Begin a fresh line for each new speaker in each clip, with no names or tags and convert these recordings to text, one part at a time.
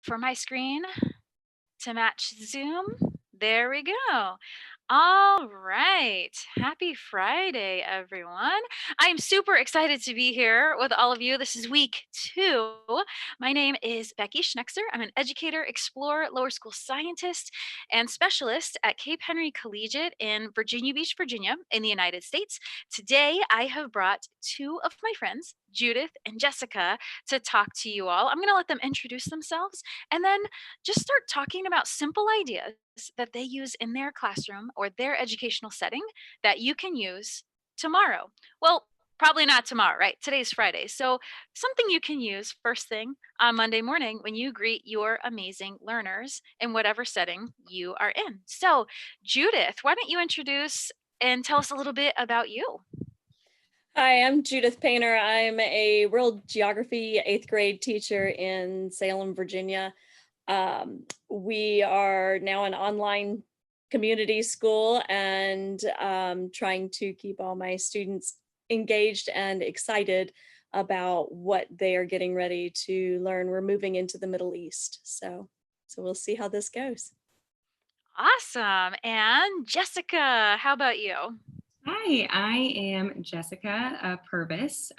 for my screen to match Zoom. There we go. All right. Happy Friday, everyone. I'm super excited to be here with all of you. This is week 2. My name is Becky Schnekser. I'm an educator, explorer, lower school scientist, and specialist at Cape Henry Collegiate in Virginia Beach, Virginia, in the United States. Today, I have brought 2 of my friends, Judith and Jessica, to talk to you all. I'm going to let them introduce themselves and then just start talking about simple ideas that they use in their classroom or their educational setting that you can use tomorrow. Well, probably not tomorrow, right? Today's Friday. So, something you can use first thing on Monday morning when you greet your amazing learners in whatever setting you are in. So, Judith, why don't you introduce and tell us a little bit about you?
Hi, I'm Judith Painter. I'm a world geography 8th grade teacher in Salem, Virginia. We are now an online community school and trying to keep all my students engaged and excited about what they are getting ready to learn. We're moving into the Middle East, so we'll see how this goes.
Awesome. And Jessica, how about you?
Hi, I am Jessica Purvis.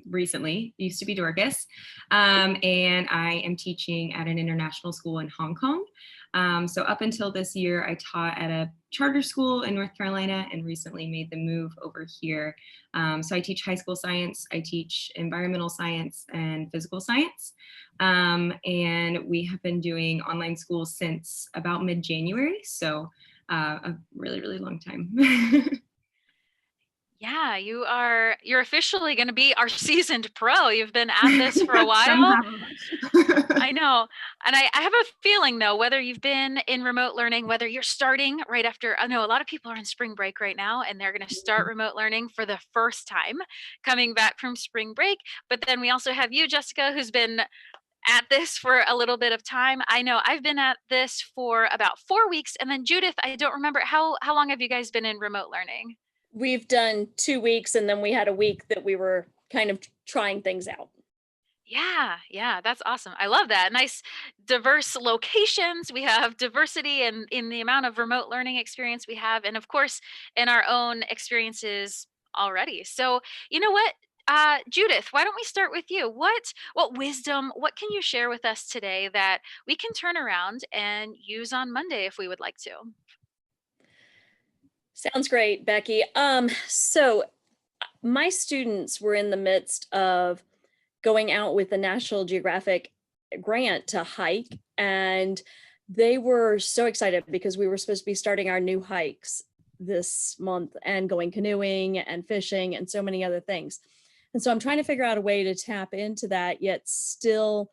Recently, used to be Dorcas, and I am teaching at an international school in Hong Kong. So up until this year, I taught at a charter school in North Carolina and recently made the move over here. So I teach high school science, I teach environmental science and physical science. And we have been doing online school since about mid-January. So a really, really long time.
Yeah, you're officially going to be our seasoned pro. You've been at this for a while.
Somehow.
I know. And I have a feeling though, whether you've been in remote learning, whether you're starting right after, I know a lot of people are on spring break right now and they're going to start remote learning for the first time coming back from spring break. But then we also have you, Jessica, who's been at this for a little bit of time. I know I've been at this for about 4 weeks. And then Judith, I don't remember how long have you guys been in remote learning?
We've done 2 weeks and then we had a week that we were kind of trying things out.
Yeah, that's awesome. I love that. Nice diverse locations. We have diversity in the amount of remote learning experience we have, and of course, in our own experiences already. So, you know what? Judith, why don't we start with you? What wisdom, what can you share with us today that we can turn around and use on Monday if we would like to?
Sounds great, Becky. So my students were in the midst of going out with the National Geographic grant to hike, and they were so excited because we were supposed to be starting our new hikes this month and going canoeing and fishing and so many other things. And so I'm trying to figure out a way to tap into that, yet still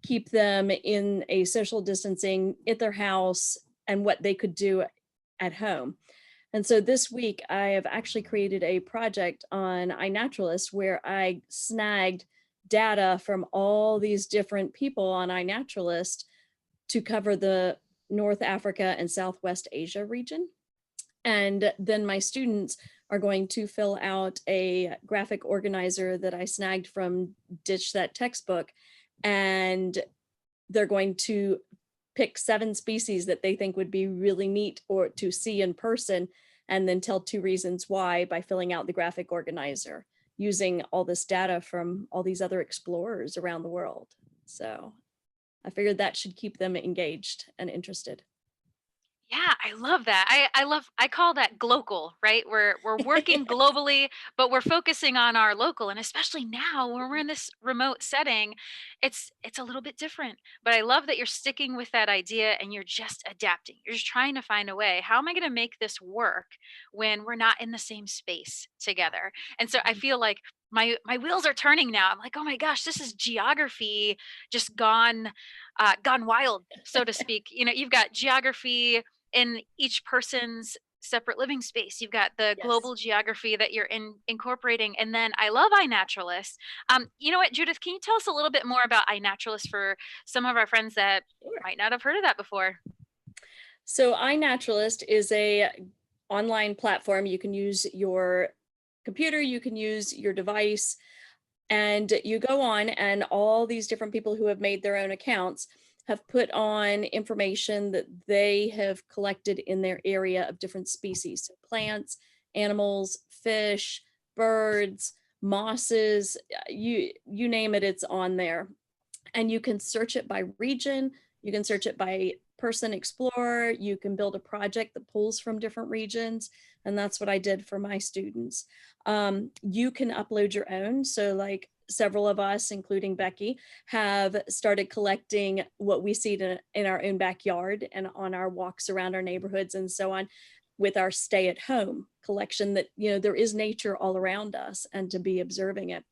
keep them in a social distancing at their house and what they could do at home. And so this week, I have actually created a project on iNaturalist where I snagged data from all these different people on iNaturalist to cover the North Africa and Southwest Asia region. And then my students are going to fill out a graphic organizer that I snagged from Ditch That Textbook. And they're going to pick 7 species that they think would be really neat or to see in person, and then tell 2 reasons why by filling out the graphic organizer using all this data from all these other explorers around the world. So I figured that should keep them engaged and interested.
Yeah, I love that. I call that glocal, right? We're working
Yes.
globally, but we're focusing on our local. And especially now when we're in this remote setting, it's a little bit different. But I love that you're sticking with that idea and you're just adapting. You're just trying to find a way. How am I going to make this work when we're not in the same space together? And so I feel like my wheels are turning now. I'm like, oh my gosh, this is geography just gone wild, so to speak. You know, you've got geography in each person's separate living space. You've got the
Yes.
global geography that you're incorporating. And then I love iNaturalist. You know what, Judith, can you tell us a little bit more about iNaturalist for some of our friends that
Sure.
might not have heard of that before?
So iNaturalist is a online platform. You can use your computer, you can use your device, and you go on and all these different people who have made their own accounts have put on information that they have collected in their area of different species, so plants, animals, fish, birds, mosses, you name it, it's on there. And you can search it by region, you can search it by person explorer, you can build a project that pulls from different regions. And that's what I did for my students. You can upload your own. So like several of us, including Becky, have started collecting what we see in our own backyard and on our walks around our neighborhoods and so on, with our stay at home collection, that, you know, there is nature all around us and to be observing it.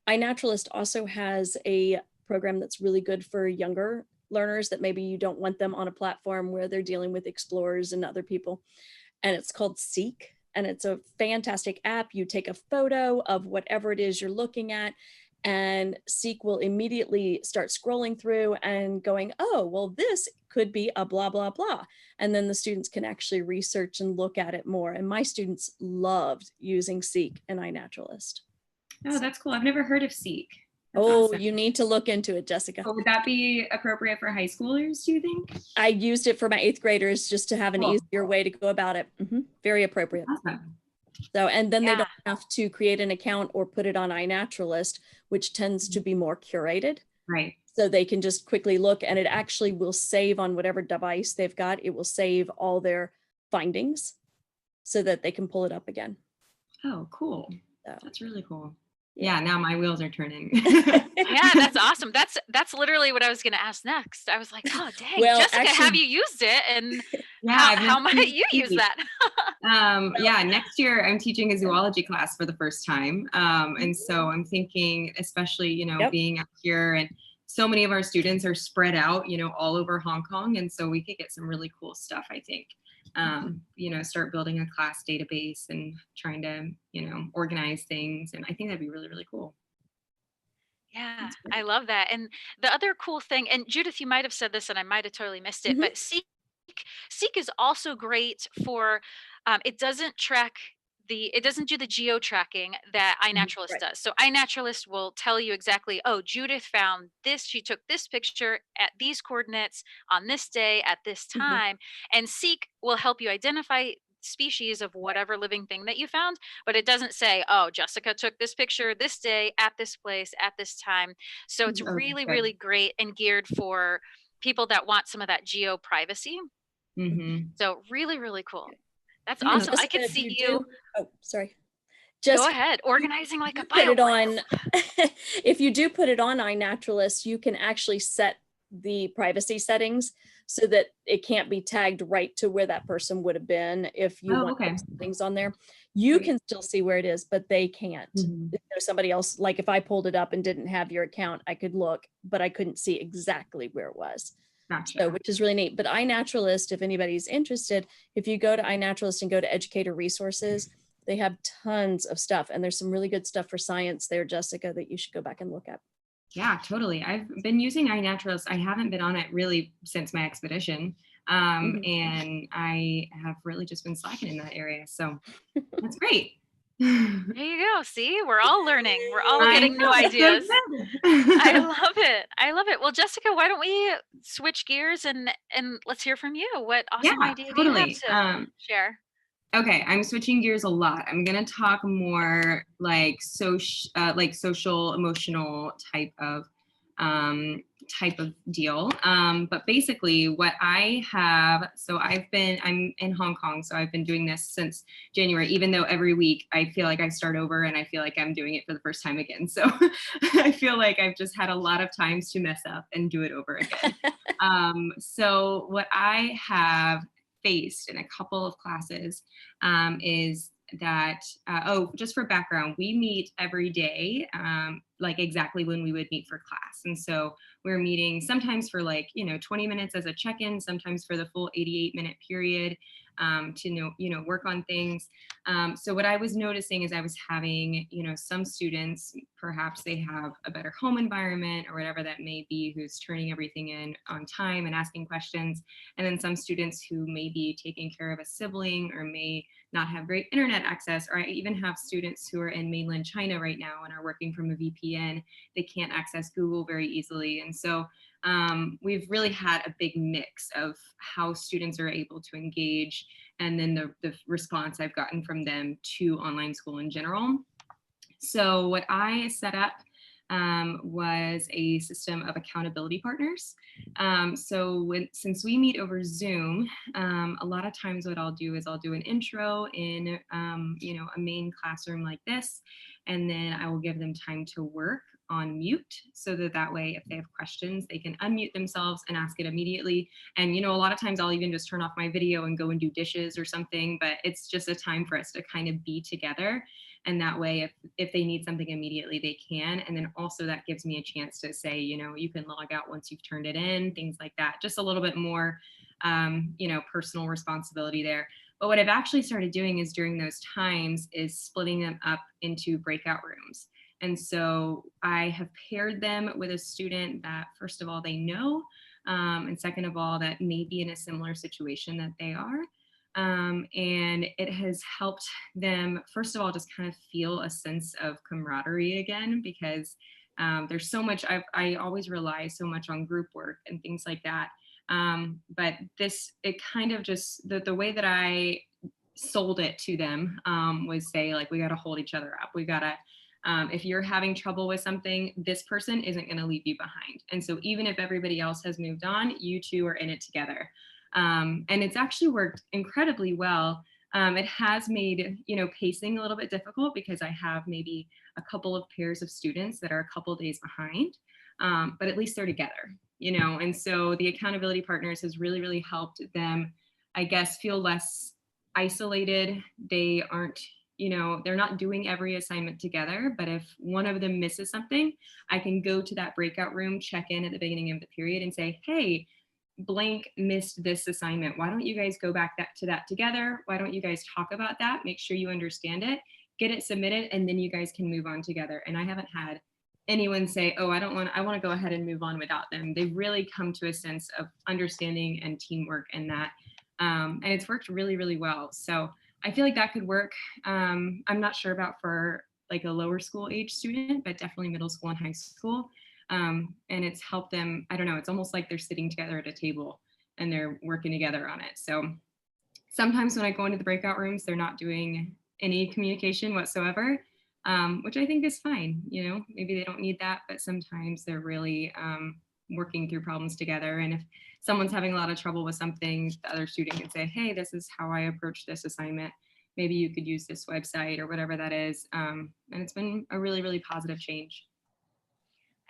iNaturalist also has a program that's really good for younger learners that maybe you don't want them on a platform where they're dealing with explorers and other people. And it's called Seek. And it's a fantastic app. You take a photo of whatever it is you're looking at, and Seek will immediately start scrolling through and going, oh, well, this could be a blah, blah, blah. And then the students can actually research and look at it more. And my students loved using Seek and iNaturalist.
Oh, that's cool. I've never heard of Seek. That's
Oh,
awesome.
you need to look into it, Jessica.
Oh, would that be appropriate for high schoolers, do you think?
I used it for my 8th graders just to have an easier way to go about it. Very appropriate.
Awesome.
So, and then they don't have to create an account or put it on iNaturalist, which tends to be more curated.
Right.
So they can just quickly look, and it actually will save on whatever device they've got. It will save all their findings so that they can pull it up again.
Oh, cool.
So,
that's really cool. Yeah, now my wheels are turning.
Yeah, that's awesome. That's literally what I was going to ask next. I was like, oh, dang, well, Jessica, actually, have you used it? And how might you use that?
Yeah, next year I'm teaching a zoology class for the first time. And so I'm thinking, especially, you know, being up here, and so many of our students are spread out, you know, all over Hong Kong. And so we could get some really cool stuff, I think. You know, start building a class database and trying to, you know, organize things. And I think that'd be really, really cool.
Yeah, I love that. And the other cool thing, and Judith, you might have said this and I might have totally missed it, but Seek is also great for, it doesn't do the geo tracking that iNaturalist does. So iNaturalist will tell you exactly, oh, Judith found this, she took this picture at these coordinates on this day at this time. And Seek will help you identify species of whatever living thing that you found, but it doesn't say, oh, Jessica took this picture this day at this place at this time. So it's really, really great and geared for people that want some of that geo privacy. So really, really cool. That's awesome. I could see you.
Oh, sorry.
Just go ahead. Organizing like a bio.
Put it on. If you do put it on iNaturalist, you can actually set the privacy settings so that it can't be tagged right to where that person would have been if you want things on there. You can still see where it is, but they can't. If there's somebody else, like if I pulled it up and didn't have your account, I could look, but I couldn't see exactly where it was.
Gotcha.
So, which is really neat. But iNaturalist, if anybody's interested, if you go to iNaturalist and go to educator resources, they have tons of stuff. And there's some really good stuff for science there, Jessica, that you should go back and look at.
Yeah, totally. I've been using iNaturalist. I haven't been on it really since my expedition. And I have really just been slacking in that area. So that's great.
There you go. See, we're all learning. We're all getting new ideas. I love it. I love it. Well, Jessica, why don't we switch gears and let's hear from you. What awesome idea do you have to share?
Okay, I'm switching gears a lot. I'm gonna talk more like social, emotional type of deal. But basically what I have, so I'm in Hong Kong, so I've been doing this since January, even though every week I feel like I start over and I feel like I'm doing it for the first time again. So I feel like I've just had a lot of times to mess up and do it over again. So what I have faced in a couple of classes is that, just for background, we meet every day, like exactly when we would meet for class. And so we're meeting sometimes for 20 minutes as a check-in, sometimes for the full 88-minute period to work on things. So what I was noticing is I was having, some students, perhaps they have a better home environment or whatever that may be, who's turning everything in on time and asking questions. And then some students who may be taking care of a sibling or may not have great internet access, or I even have students who are in mainland China right now and are working from a VPN. They can't access Google very easily. And so we've really had a big mix of how students are able to engage, and then the response I've gotten from them to online school in general. So what I set up was a system of accountability partners. Since we meet over Zoom, a lot of times what I'll do is I'll do an intro in a main classroom like this, and then I will give them time to work on mute, so that way if they have questions they can unmute themselves and ask it immediately. And a lot of times I'll even just turn off my video and go and do dishes or something, but it's just a time for us to kind of be together. And that way, if they need something immediately, they can. And then also that gives me a chance to say, you can log out once you've turned it in, things like that. Just a little bit more, personal responsibility there. But what I've actually started doing is during those times is splitting them up into breakout rooms. And so I have paired them with a student that, first of all, they know, and second of all, that may be in a similar situation that they are. And it has helped them, first of all, just kind of feel a sense of camaraderie again, because there's so much, I always rely so much on group work and things like that. But it kind of just, the way that I sold it to them was say, like, we got to hold each other up. We got to, if you're having trouble with something, this person isn't going to leave you behind. And so even if everybody else has moved on, you two are in it together. And it's actually worked incredibly well. It has made, pacing a little bit difficult because I have maybe a couple of pairs of students that are a couple days behind, but at least they're together, and so the accountability partners has really, really helped them, I guess, feel less isolated. They aren't, they're not doing every assignment together, but if one of them misses something, I can go to that breakout room, check in at the beginning of the period and say, hey, blank missed this assignment. Why don't you guys go back to that together? Why don't you guys talk about that? Make sure you understand it, get it submitted, and then you guys can move on together. And I haven't had anyone say, oh, I want to go ahead and move on without them. They've really come to a sense of understanding and teamwork and that. And it's worked really, really well. So I feel like that could work. I'm not sure about for like a lower school age student, but definitely middle school and high school. And it's helped them, I don't know, it's almost like they're sitting together at a table and they're working together on it. So sometimes when I go into the breakout rooms, they're not doing any communication whatsoever, which I think is fine. Maybe they don't need that, but sometimes they're really working through problems together. And if someone's having a lot of trouble with something, the other student can say, hey, this is how I approach this assignment. Maybe you could use this website or whatever that is. And it's been a really, really positive change.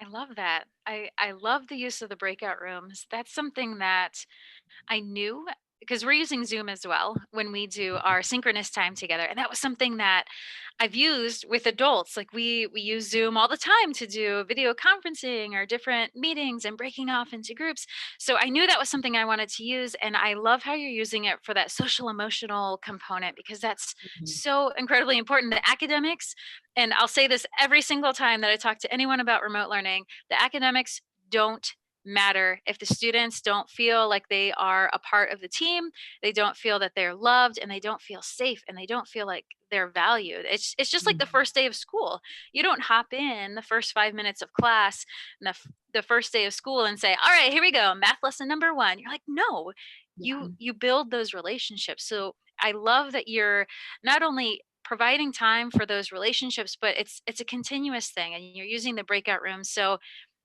I love that. I love the use of the breakout rooms. That's something that I knew because we're using Zoom as well when we do our synchronous time together. And that was something that I've used with adults. Like we use Zoom all the time to do video conferencing or different meetings and breaking off into groups. So I knew that was something I wanted to use. And I love how you're using it for that social emotional component because that's so incredibly important. The academics, and I'll say this every single time that I talk to anyone about remote learning, the academics don't matter if the students don't feel like they are a part of the team, they don't feel that they're loved, and they don't feel safe, and they don't feel like they're valued. It's just like the first day of school. You don't hop in the first 5 minutes of class and the first day of school and say, all right, here we go, math lesson number 1. You're like, no, you build those relationships. So I love that you're not only providing time for those relationships, but it's a continuous thing, and you're using the breakout rooms. So,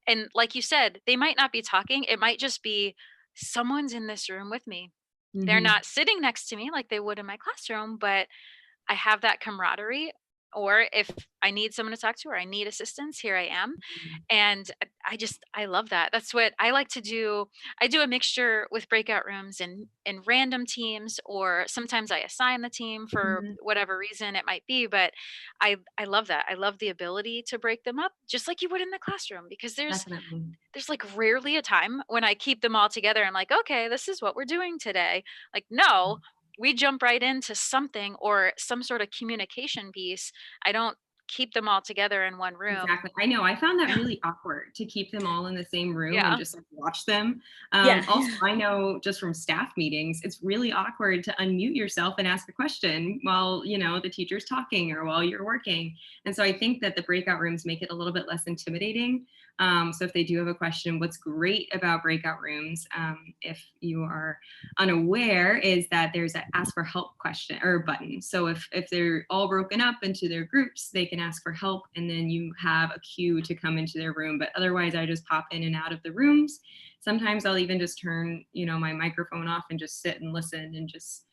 and like you said, they might not be talking. It might just be someone's in this room with me. They're not sitting next to me like they would in my classroom, but I have that camaraderie. Or if I need someone to talk to or I need assistance, here I am. And I love that. That's what I like to do. I do a mixture with breakout rooms and random teams, or sometimes I assign the team for whatever reason it might be. But I love that. I love the ability to break them up just like you would in the classroom, because there's like rarely a time when I keep them all together and like, okay, this is what we're doing today. Like, no, we jump right into something or some sort of communication piece. I don't keep them all together in one room.
Exactly. I know. I found that really awkward to keep them all in the same room and just like watch them.
Yeah.
Also, I know just from staff meetings, it's really awkward to unmute yourself and ask a question while, the teacher's talking or while you're working. And so I think that the breakout rooms make it a little bit less intimidating. So if they do have a question, what's great about breakout rooms, if you are unaware, is that there's an ask for help question or button. So if they're all broken up into their groups, they can ask for help, and then you have a queue to come into their room. But otherwise, I just pop in and out of the rooms. Sometimes I'll even just turn, my microphone off and just sit and listen and just,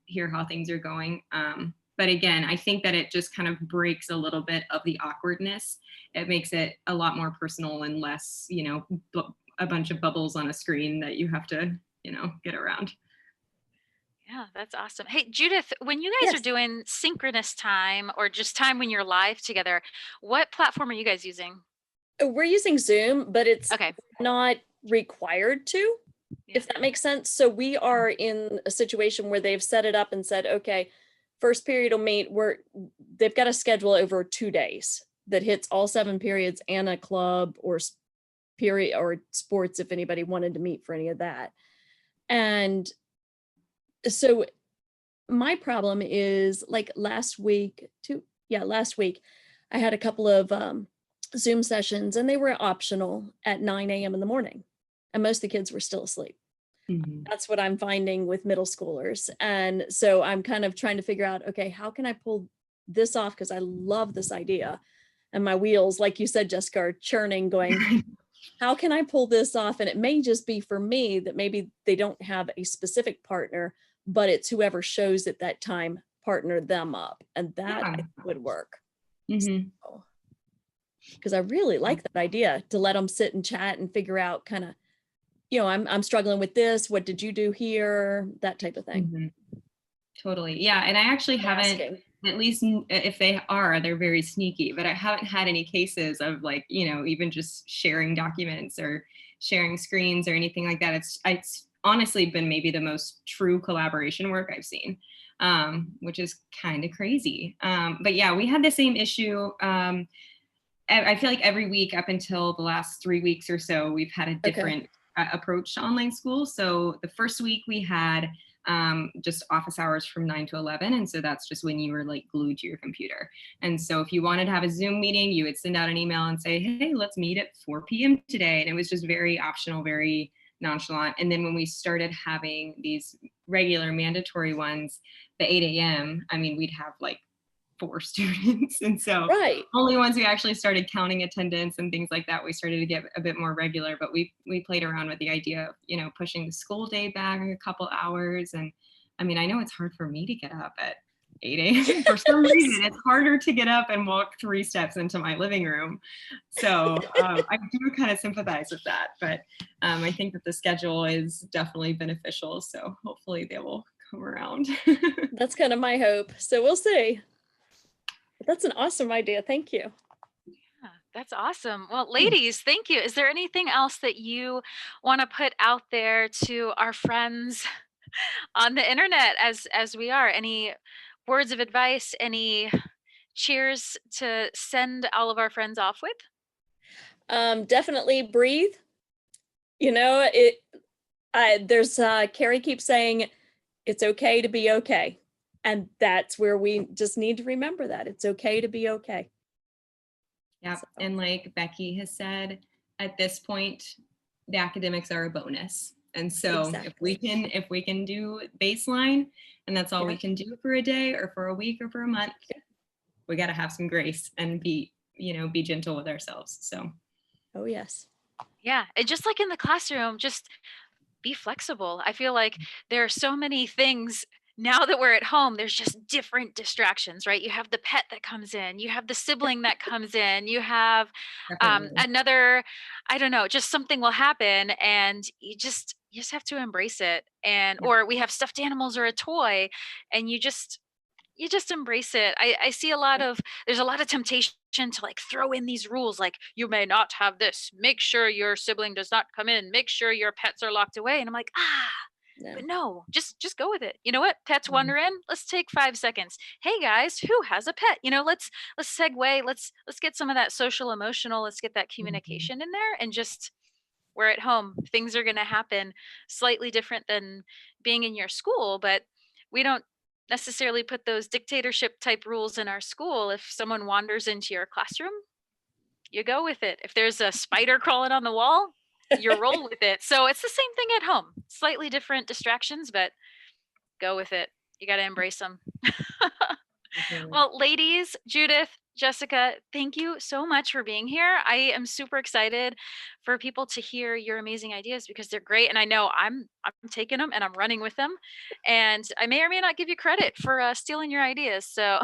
hear how things are going. But again, I think that it just kind of breaks a little bit of the awkwardness. It makes it a lot more personal and less, a bunch of bubbles on a screen that you have to, get around.
Yeah, that's awesome. Hey, Judith, when you guys are
Yes.
doing synchronous time or just time when you're live together, what platform are you guys using?
We're using Zoom, but it's
Okay.
not required to,
Yeah.
if that makes sense. So we are in a situation where they've set it up and said, okay, first period will meet, they've got a schedule over 2 days that hits all 7 periods and a club or period or sports if anybody wanted to meet for any of that. And so my problem is like last week, I had a couple of Zoom sessions and they were optional at 9 a.m. in the morning. And most of the kids were still asleep.
Mm-hmm.
That's what I'm finding with middle schoolers. And so I'm kind of trying to figure out, okay, how can I pull this off? Because I love this idea. And my wheels, like you said, Jessica, are churning, going, how can I pull this off? And it may just be for me that maybe they don't have a specific partner, but it's whoever shows at that time, partner them up. And that I think would work.
Mm-hmm.
Because I really like that idea to let them sit and chat and figure out kind of, I'm struggling with this. What did you do here? That type of thing.
Mm-hmm. Totally. Yeah. And I actually haven't, at least if they are, they're very sneaky, but I haven't had any cases of like, even just sharing documents or sharing screens or anything like that. It's honestly been maybe the most true collaboration work I've seen, which is kind of crazy. But yeah, we had the same issue. I feel like every week up until the last 3 weeks or so, we've had a different approach to online school. So the first week we had just office hours from 9 to 11. And so that's just when you were like glued to your computer. And so if you wanted to have a Zoom meeting, you would send out an email and say, hey, let's meet at 4 p.m. today. And it was just very optional, very nonchalant. And then when we started having these regular mandatory ones, the 8 a.m., I mean, we'd have like 4 students. And so only once we actually started counting attendance and things like that, we started to get a bit more regular. But we played around with the idea of, pushing the school day back a couple hours. And I mean, I know it's hard for me to get up at 8 a.m. For some reason, it's harder to get up and walk 3 steps into my living room. So I do kind of sympathize with that. But I think that the schedule is definitely beneficial. So hopefully they will come around.
That's kind of my hope. So we'll see. That's an awesome idea. Thank you.
Yeah, that's awesome. Well, ladies, thank you. Is there anything else that you want to put out there to our friends on the internet as we are? Any words of advice, any cheers to send all of our friends off with?
Definitely breathe. There's Carrie keeps saying it's okay to be okay. And that's where we just need to remember that it's okay to be okay.
Yeah. So. And like Becky has said, at this point, the academics are a bonus. And so if we can do baseline and that's all we can do for a day or for a week or for a month, we got to have some grace and be gentle with ourselves. So.
Oh, yes.
Yeah. And just like in the classroom, just be flexible. I feel like there are so many things now that we're at home, there's just different distractions, right? You have the pet that comes in, you have the sibling that comes in, you have another, I don't know, just something will happen and you just have to embrace it. And, or we have stuffed animals or a toy and you just embrace it. I see there's a lot of temptation to like throw in these rules, like you may not have this, make sure your sibling does not come in, make sure your pets are locked away. And I'm like, but no, just go with it. You know what? Pets wander in. Let's take 5 seconds. Hey guys, who has a pet? Let's segue. Let's get some of that social emotional. Let's get that communication in there and just we're at home. Things are going to happen slightly different than being in your school, but we don't necessarily put those dictatorship type rules in our school. If someone wanders into your classroom, you go with it. If there's a spider crawling on the wall, you roll with it. So it's the same thing at home. Slightly different distractions, but go with it. You got to embrace them. Well, ladies, Judith, Jessica, thank you so much for being here. I am super excited for people to hear your amazing ideas because they're great, and I know I'm taking them and I'm running with them, and I may or may not give you credit for stealing your ideas. So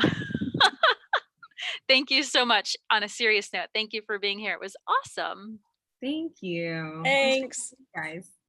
thank you so much. On a serious note, thank you for being here. It was awesome.
Thank you.
Thanks.
Guys.